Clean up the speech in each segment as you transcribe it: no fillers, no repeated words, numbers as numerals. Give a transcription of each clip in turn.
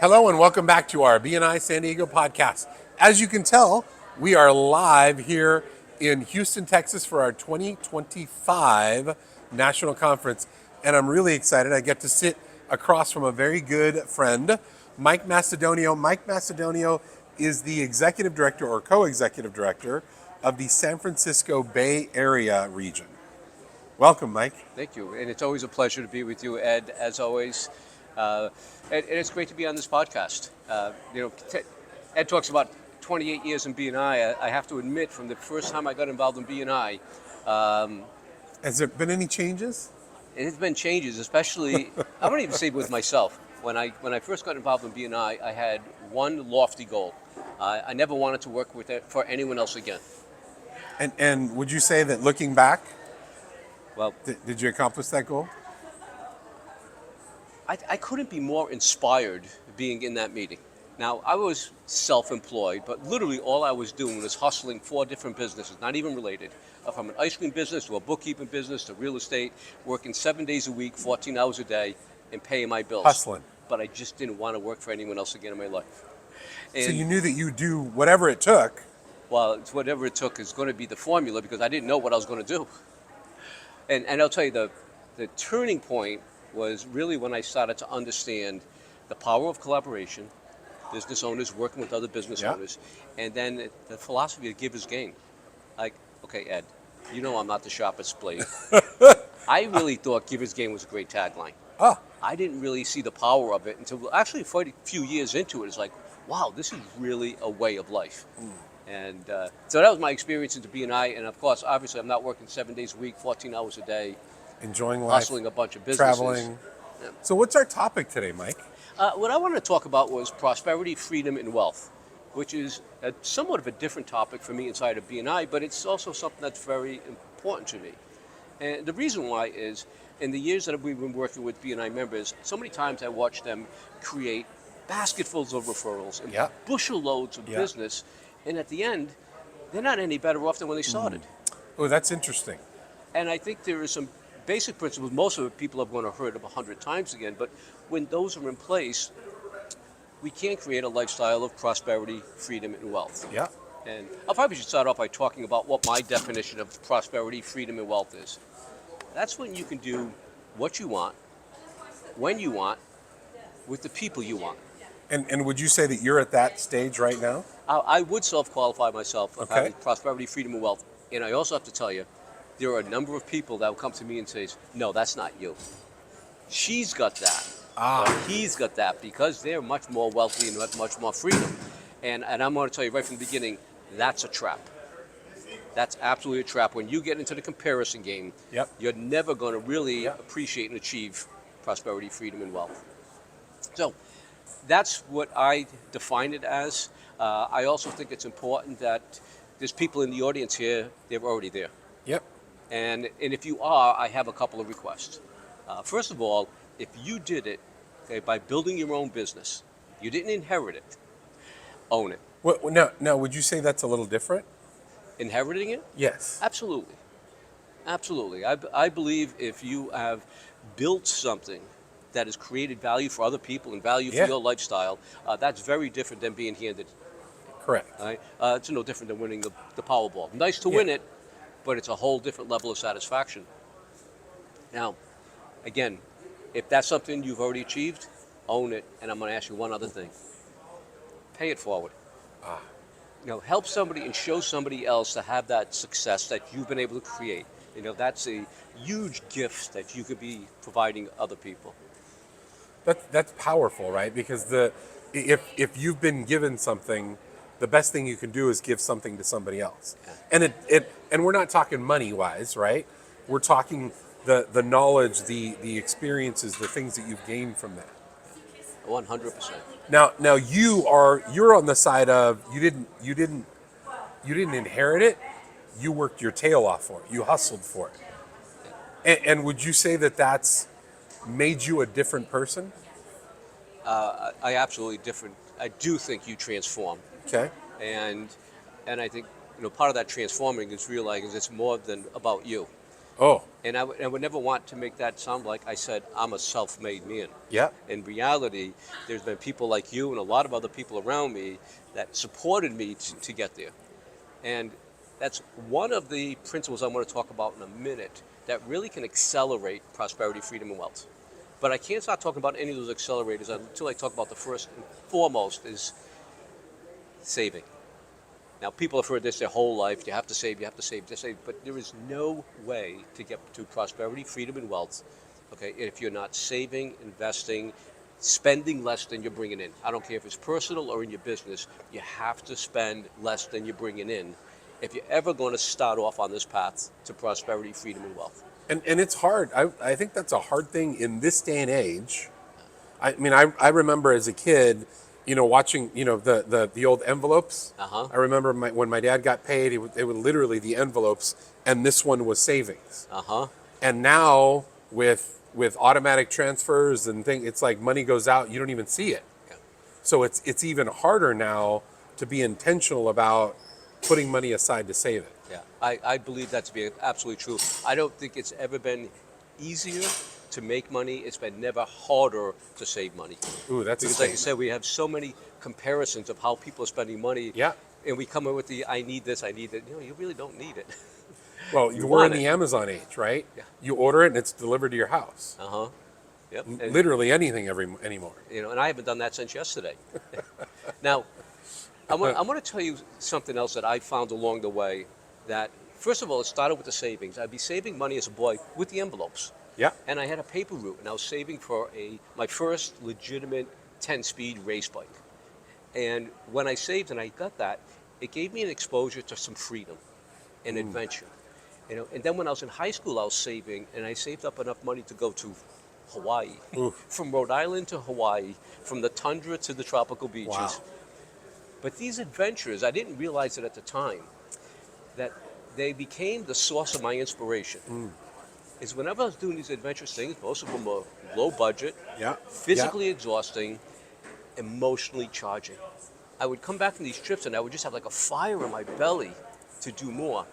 Hello and welcome back to our BNI San Diego Podcast. As you can tell, we are live here in Houston, Texas for our 2025 National Conference. And I'm really excited. I get to sit across from a very good friend, Mike Macedonio. Mike Macedonio is the executive director or co-executive director of the San Francisco Bay Area region. Welcome, Mike. Thank you, and it's always a pleasure to be with you, Ed, as always. And it's great to be on this podcast. Ed talks about 28 years in BNI. I have to admit, from the first time I got involved in BNI, Has there been any changes? it has been changes, especially, I won't even say with myself. When I first got involved in BNI, I had one lofty goal. I never wanted to work for anyone else again. And would you say that looking back, Well, did you accomplish that goal? I couldn't be more inspired being in that meeting. Now, I was self-employed, but literally all I was doing was hustling 4 different businesses, not even related, from an ice cream business to a bookkeeping business to real estate, working 7 days a week, 14 hours a day, and paying my bills. Hustling. But I just didn't want to work for anyone else again in my life. And, So you knew that you'd do whatever it took. well, it's whatever it took is going to be the formula because I didn't know what I was going to do. And I'll tell you, the turning point was really when I started to understand the power of collaboration, business owners working with other business Yeah. owners, and then the philosophy of give is gain. Like, okay, Ed, you know I'm not the sharpest blade. I really thought give is gain was a great tagline. Ah, I didn't really see the power of it until actually quite a few years into it. It's like, wow, this is really a way of life. And so that was my experience into BNI. And of course, obviously, I'm not working 7 days a week, 14 hours a day, enjoying life, hustling a bunch of businesses. traveling. Yeah. So what's our topic today, Mike? What I wanted to talk about was prosperity, freedom, and wealth, which is somewhat of a different topic for me inside of BNI, but it's also something that's very important to me. And the reason why is, in the years that we've been working with BNI members, so many times I watch them create basketfuls of referrals and Yeah. bushel loads of Yeah. business, and at the end, they're not any better off than when they started. Oh, that's interesting. And I think there are some basic principles, most of it people are going to heard of 100 times again, but when those are in place, we can create a lifestyle of prosperity, freedom, and wealth. Yeah. And I probably should start off by talking about what my definition of prosperity, freedom, and wealth is. That's when you can do what you want, when you want, with the people you want. And would you say that you're at that stage right now? I would self-qualify myself of Okay. having prosperity, freedom, and wealth. And I also have to tell you, there are a number of people that will come to me and say, no, that's not you. She's got that. Or he's got that because they're much more wealthy and have much more freedom. And I'm going to tell you right from the beginning, that's a trap. That's absolutely a trap. When you get into the comparison game, Yep. you're never going to really Yep. appreciate and achieve prosperity, freedom, and wealth. So that's what I define it as. I also think it's important that there's people in the audience here, they're already there. Yep. And if you are, I have a couple of requests. First of all, if you did it by building your own business, you didn't inherit it, own it. What, now, would you say that's a little different? Inheriting it? Yes. Absolutely. Absolutely. I believe if you have built something that has created value for other people and value Yeah. for your lifestyle, that's very different than being handed. Correct. Right? It's no different than winning the Powerball. Nice to Yeah. win it, but it's a whole different level of satisfaction. Now, again, if that's something you've already achieved, own it. And I'm going to ask you one other thing. Pay it forward. Help somebody and show somebody else to have that success that you've been able to create. That's a huge gift that you could be providing other people. That's powerful, right? Because if you've been given something, the best thing you can do is give something to somebody else. Yeah. And we're not talking money wise, right? We're talking the knowledge, the experiences, the things that you've gained from that. 100%. Now you're on the side of you didn't inherit it. You worked your tail off for it. You hustled for it. And would you say that that's made you a different person? I absolutely different. I do think you transform. Okay. And I think part of that transforming is realizing it's more than about you. Oh, And I would never want to make that sound like I said I'm a self-made man. yeah. In reality, there's been people like you and a lot of other people around me that supported me to get there. And that's one of the principles I want to talk about in a minute that really can accelerate prosperity, freedom, and wealth. But I can't start talking about any of those accelerators until I talk about the first and foremost is saving. Now, people have heard this their whole life. You have to save, you have to save, to save. But there is no way to get to prosperity, freedom, and wealth, okay, if you're not saving, investing, spending less than you're bringing in. I don't care if it's personal or in your business. You have to spend less than you're bringing in if you're ever going to start off on this path to prosperity, freedom, and wealth. And it's hard. I think that's a hard thing in this day and age. I mean, I remember as a kid, watching, the old envelopes. Uh-huh. I remember when my dad got paid, it would literally the envelopes, and this one was savings. Uh-huh. And now with automatic transfers and things, it's like money goes out, you don't even see it. Yeah. So it's even harder now to be intentional about putting money aside to save it. Yeah, I believe that to be absolutely true. I don't think it's ever been easier to make money. It's been never harder to save money. Ooh, that's because, a like you said, we have so many comparisons of how people are spending money. Yeah. And we come in with the I need this, I need that. You really don't need it. Well, we're in want the it. Amazon age, right? Yeah. You order it and it's delivered to your house. Uh-huh. Yep. And, Literally anything anymore. and I haven't done that since yesterday. Now, I want to tell you something else that I found along the way that, first of all, it started with the savings. I'd be saving money as a boy with the envelopes. Yeah. And I had a paper route, and I was saving for my first legitimate 10-speed race bike. And when I saved and I got that, it gave me an exposure to some freedom and adventure. And then when I was in high school, I was saving, and I saved up enough money to go to Hawaii. From Rhode Island to Hawaii, from the tundra to the tropical beaches. Wow. But these adventures, I didn't realize it at the time, that they became the source of my inspiration. Is whenever I was doing these adventurous things, most of them were low budget, Yeah. physically exhausting, emotionally charging. I would come back from these trips and I would just have like a fire in my belly to do more.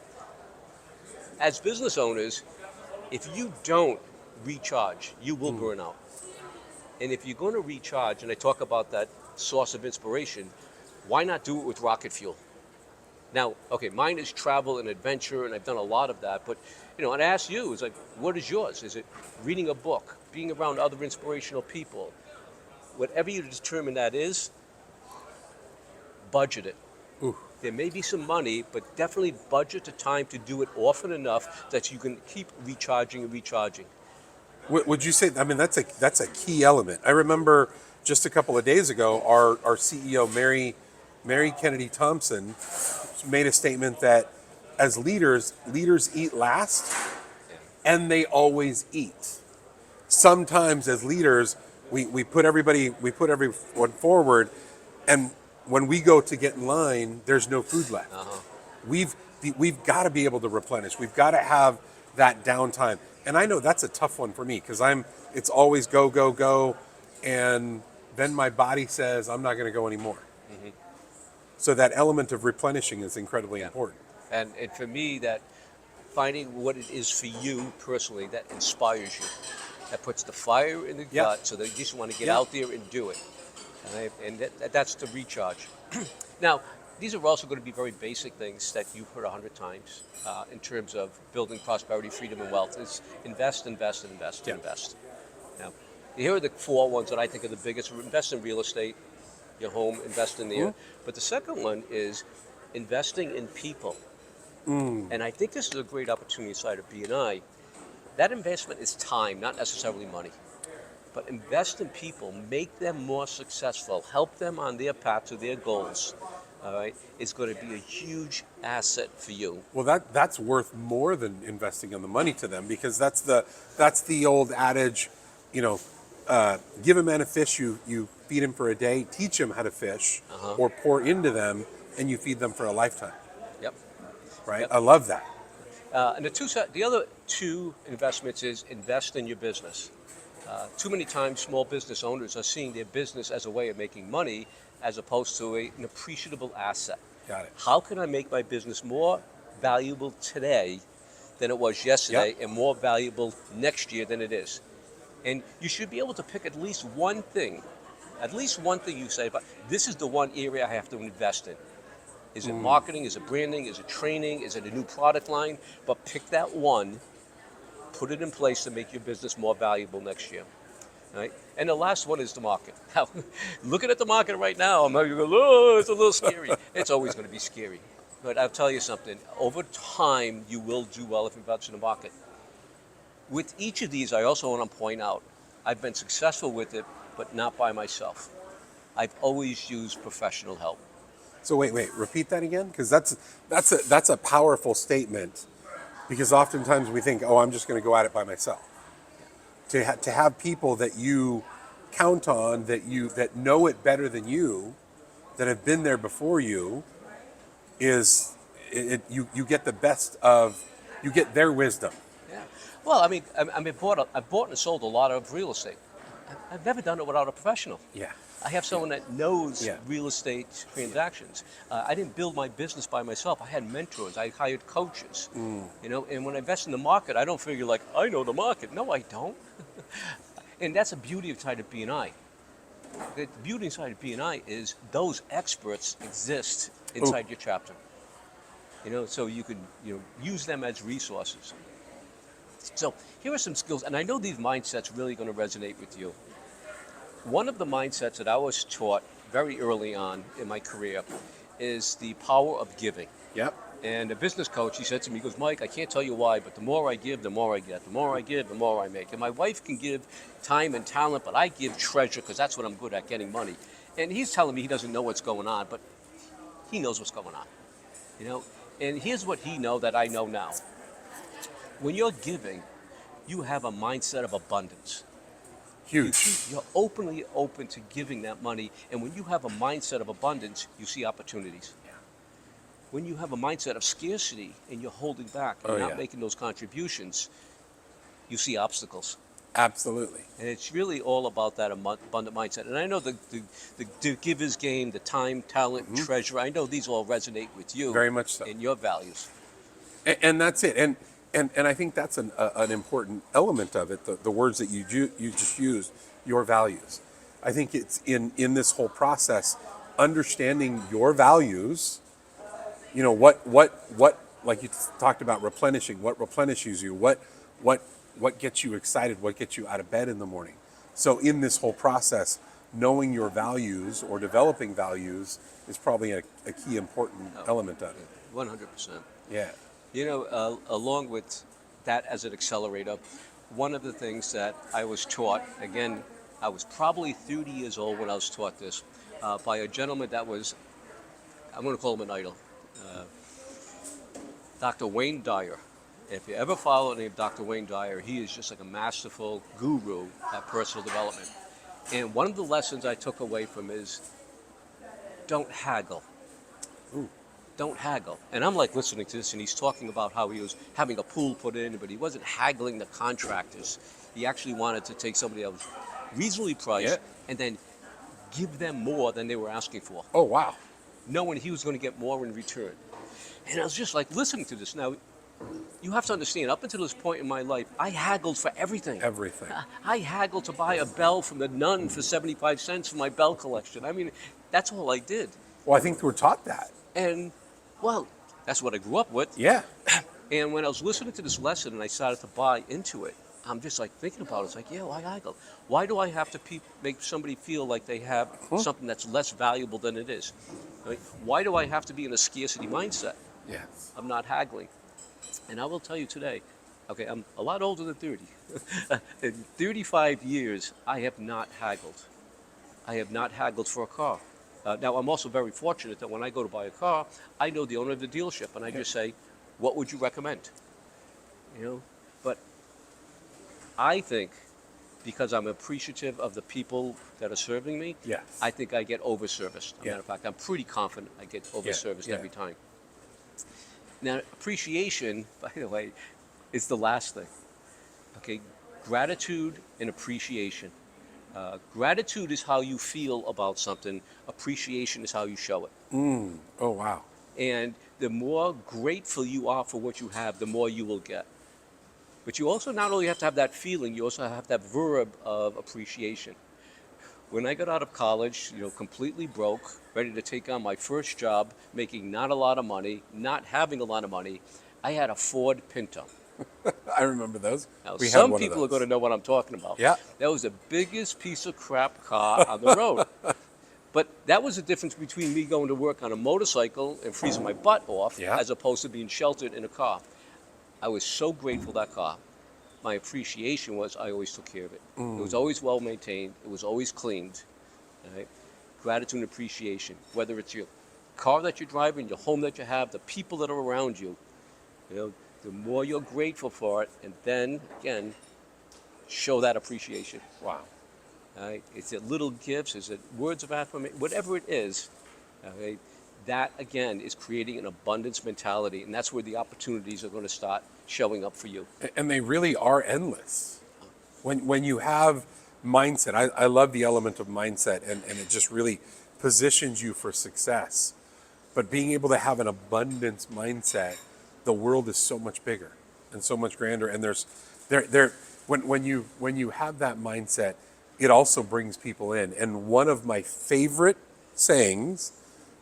As business owners, if you don't recharge, you will burn out. And if you're going to recharge, and I talk about that source of inspiration, why not do it with rocket fuel? Now, okay, mine is travel and adventure, and I've done a lot of that. But, and I ask you, it's like, what is yours? Is it reading a book, being around other inspirational people? Whatever you determine that is, budget it. Ooh. There may be some money, but definitely budget the time to do it often enough that you can keep recharging and recharging. Would you say? I mean, that's a key element. I remember just a couple of days ago, our CEO Mary Kennedy Thompson made a statement that as leaders eat last, and they always eat. Sometimes as leaders, we put everyone forward, and when we go to get in line, there's no food left. Uh-huh. We've got to be able to replenish. We've got to have that downtime. And I know that's a tough one for me because it's always go, go, go. And then my body says, I'm not going to go anymore. Mm-hmm. So that element of replenishing is incredibly important. And for me, that finding what it is for you personally that inspires you, that puts the fire in the gut so that you just want to get out there and do it. And that's the recharge. Now, these are also going to be very basic things that you've heard 100 times in terms of building prosperity, freedom, and wealth. Is invest, invest, invest, invest. Now, here are the 4 ones that I think are the biggest. Invest in real estate, your home, invest in there. But the second one is investing in people. And I think this is a great opportunity inside of BNI. That investment is time, not necessarily money. But invest in people, make them more successful, help them on their path to their goals. All right, it's going to be a huge asset for you. Well, that's worth more than investing in the money to them because that's the old adage, give a man a fish, you feed him for a day, teach him how to fish, or pour into them, and you feed them for a lifetime. Yep. Right. Yep. I love that. And the other 2 investments is invest in your business. Too many times small business owners are seeing their business as a way of making money as opposed to an appreciable asset. Got it. How can I make my business more valuable today than it was yesterday and more valuable next year than it is. And you should be able to pick at least one thing you say, but this is the one area I have to invest in. Is it marketing? Is it branding? Is it training? Is it a new product line? But pick that one, put it in place to make your business more valuable next year. Right? And the last one is the market. Now, looking at the market right now, I'm going to go, oh, it's a little scary. It's always going to be scary. But I'll tell you something. Over time, you will do well if you invest in the market. With each of these, I also want to point out, I've been successful with it, but not by myself. I've always used professional help. So wait, repeat that again, because that's a powerful statement. Because oftentimes we think, oh, I'm just going to go at it by myself. To have people that you count on, that know it better than you, that have been there before you, you get the best of, you get their wisdom. Yeah. Well, I mean, I've bought and sold a lot of real estate. I've never done it without a professional. Yeah. I have someone that knows real estate transactions. I didn't build my business by myself. I had mentors. I hired coaches. You know, and when I invest in the market, I don't figure like I know the market. No, I don't. And that's the beauty of side of BNI. The beauty inside of BNI is those experts exist inside your chapter. You know, so you can use them as resources. So here are some skills, and I know these mindsets really going to resonate with you. One of the mindsets that I was taught very early on in my career is the power of giving. Yep. And a business coach, he said to me, he goes, Mike, I can't tell you why, but the more I give, the more I get. The more I give, the more I make. And my wife can give time and talent, but I give treasure because that's what I'm good at, getting money. And he's telling me he doesn't know what's going on, but he knows what's going on. You know, and here's what he knows that I know now. When you're giving, you have a mindset of abundance. Huge. You're openly open to giving that money, and when you have a mindset of abundance, you see opportunities. Yeah. When you have a mindset of scarcity and you're holding back and not making those contributions, you see obstacles. Absolutely. And it's really all about that abundant mindset. And I know the giver's game, the time, talent, treasure, I know these all resonate with you. Very much so. And your values. And that's it. And I think that's an important element of it, the words that you just used, your values. I think it's in this whole process, understanding your values, you know, what like you talked about replenishing, what replenishes you, what gets you excited, what gets you out of bed in the morning. So in this whole process, knowing your values or developing values is probably a key important element of it. 100%. Yeah. You know, along with that as an accelerator, one of the things that I was taught, again, I was probably 30 years old when I was taught this, by a gentleman that was, I'm going to call him an idol, Dr. Wayne Dyer. If you ever follow the name Dr. Wayne Dyer, he is just like a masterful guru at personal development. And one of the lessons I took away from is, don't haggle. Ooh. Don't haggle. And I'm like listening to this, and he's talking about how he was having a pool put in, but he wasn't haggling the contractors. He actually wanted to take somebody that was reasonably priced and then give them more than they were asking for. Oh, wow. Knowing he was going to get more in return. And I was just like listening to this. Now, you have to understand, up until this point in my life, I haggled for everything. Everything. I haggled to buy a bell from the nun for 75 cents for my bell collection. I mean, that's all I did. Well, I think we're taught that. And, well, that's what I grew up with. Yeah. And when I was listening to this lesson and I started to buy into it, I'm just like thinking about it. It's like, yeah, why haggle? Why do I have to make somebody feel like they have something that's less valuable than it is? Right? Why do I have to be in a scarcity mindset? Yes. I'm not haggling. And I will tell you today, okay, I'm a lot older than 30. In 35 years, I have not haggled. I have not haggled for a car. Now, I'm also very fortunate that when I go to buy a car, I know the owner of the dealership, and I just say, what would you recommend? You know, but I think because I'm appreciative of the people that are serving me, I think I get over-serviced. As a matter of fact, I'm pretty confident I get over-serviced every time. Now, appreciation, by the way, is the last thing. Okay, gratitude and appreciation. Gratitude is how you feel about something. Appreciation is how you show it. Oh, wow. And the more grateful you are for what you have, the more you will get. But you also not only have to have that feeling, you also have that verb of appreciation. When I got out of college, completely broke, ready to take on my first job, making not a lot of money, not having a lot of money, I had a Ford Pinto. I remember those. Now, We had some one of people are going to those. know what I'm talking about. Yeah. That was the biggest piece of crap car on the road. But that was the difference between me going to work on a motorcycle and freezing my butt off Yeah. as opposed to being sheltered in a car. I was so grateful for that car. My appreciation was I always took care of it. It was always well maintained. It was always cleaned. Right? Gratitude and appreciation, whether it's your car that you're driving, your home that you have, the people that are around you, the more you're grateful for it, and then again, show that appreciation. Wow. Right? Is it little gifts? Is it words of affirmation? Whatever it is, okay, that again is creating an abundance mentality, and that's where the opportunities are going to start showing up for you. And they really are endless. When you have mindset, I love the element of mindset, and it just really positions you for success. But being able to have an abundance mindset, the world is so much bigger and so much grander. And when you have that mindset, it also brings people in. And one of my favorite sayings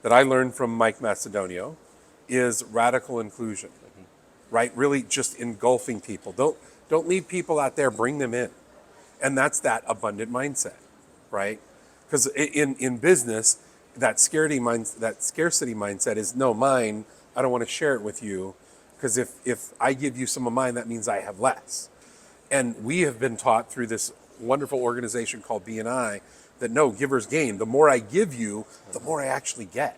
that I learned from Mike Macedonio is radical inclusion. Right? Really just engulfing people. Don't leave people out there, bring them in. And that's that abundant mindset, right? Because in business, that scarcity mindset is no, mine, I don't want to share it with you, because if I give you some of mine, that means I have less. And we have been taught through this wonderful organization called BNI that no, givers gain. The more I give you, the more I actually get.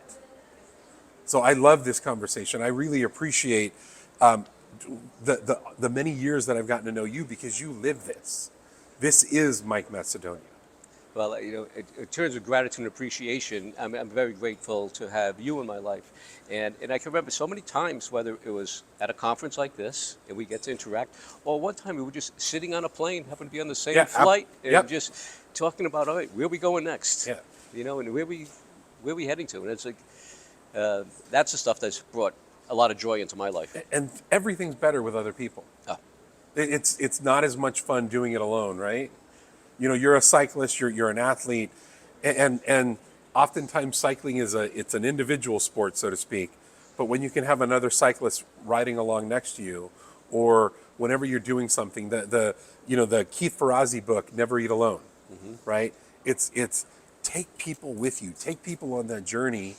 So I love this conversation. I really appreciate the many years that I've gotten to know you, because you live this. This is Mike Macedonia. Well, in terms of gratitude and appreciation, I'm very grateful to have you in my life. And I can remember so many times, whether it was at a conference like this, and we get to interact, or one time we were just sitting on a plane, happened to be on the same flight, and just talking about, all right, where are we going next? Yeah. And where are we heading to? And it's like, that's the stuff that's brought a lot of joy into my life. And everything's better with other people. Oh. It's not as much fun doing it alone, right? You're a cyclist, you're an athlete, and oftentimes cycling it's an individual sport, so to speak. But when you can have another cyclist riding along next to you, or whenever you're doing something, the Keith Ferrazzi book, Never Eat Alone, right? It's take people with you, take people on that journey,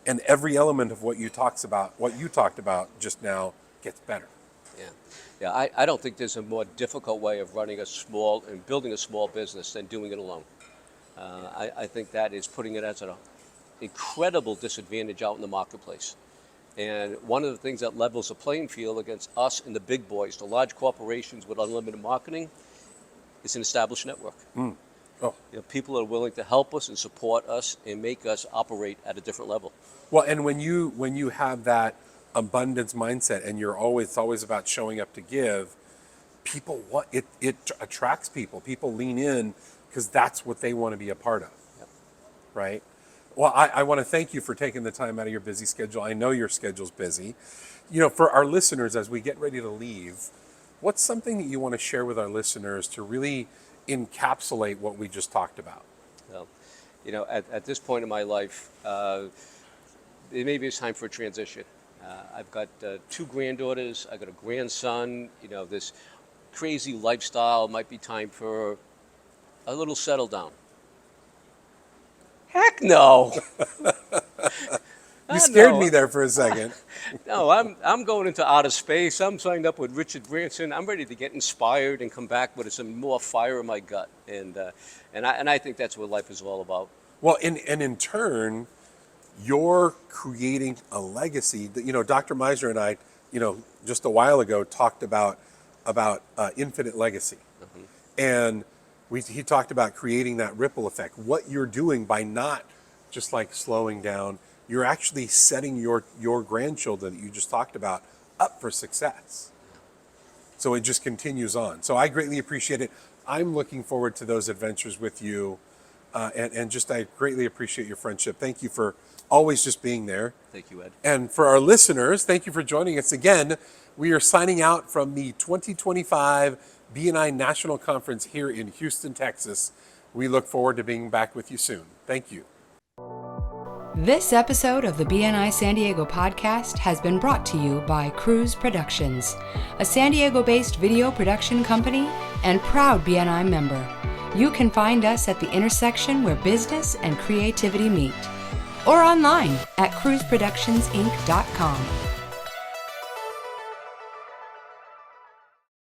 and every element of what you talked about just now gets better. Yeah, I don't think there's a more difficult way of running a small and building a small business than doing it alone. I think that is putting it as an incredible disadvantage out in the marketplace. And one of the things that levels the playing field against us and the big boys, the large corporations with unlimited marketing, is an established network. Oh. People are willing to help us and support us and make us operate at a different level. Well, and when you have that abundance mindset, and it's always about showing up to give, people it attracts people. People lean in because that's what they want to be a part of. Yep. Right? Well, I want to thank you for taking the time out of your busy schedule. I know your schedule's busy. For our listeners, as we get ready to leave, what's something that you want to share with our listeners to really encapsulate what we just talked about? Well, at this point in my life, maybe it's time for a transition. I've got 2 granddaughters. I've got a grandson. This crazy lifestyle might be time for a little settle down. Heck no. You scared me there for a second. No, I'm going into outer space. I'm signed up with Richard Branson. I'm ready to get inspired and come back with some more fire in my gut. And I think that's what life is all about. Well, and in turn, you're creating a legacy. Dr. Meisner and I, just a while ago talked about infinite legacy. And he talked about creating that ripple effect. What you're doing by not just like slowing down, you're actually setting your grandchildren that you just talked about up for success. So it just continues on. So I greatly appreciate it. I'm looking forward to those adventures with you. and just I greatly appreciate your friendship. Thank you for always just being there. Thank you, Ed. And for our listeners, thank you for joining us again. We are signing out from the 2025 BNI National Conference here in Houston, Texas. We look forward to being back with you soon. Thank you. This episode of the BNI San Diego Podcast has been brought to you by Cruise Productions, a San Diego-based video production company and proud BNI member. You can find us at the intersection where business and creativity meet, or online at cruiseproductionsinc.com.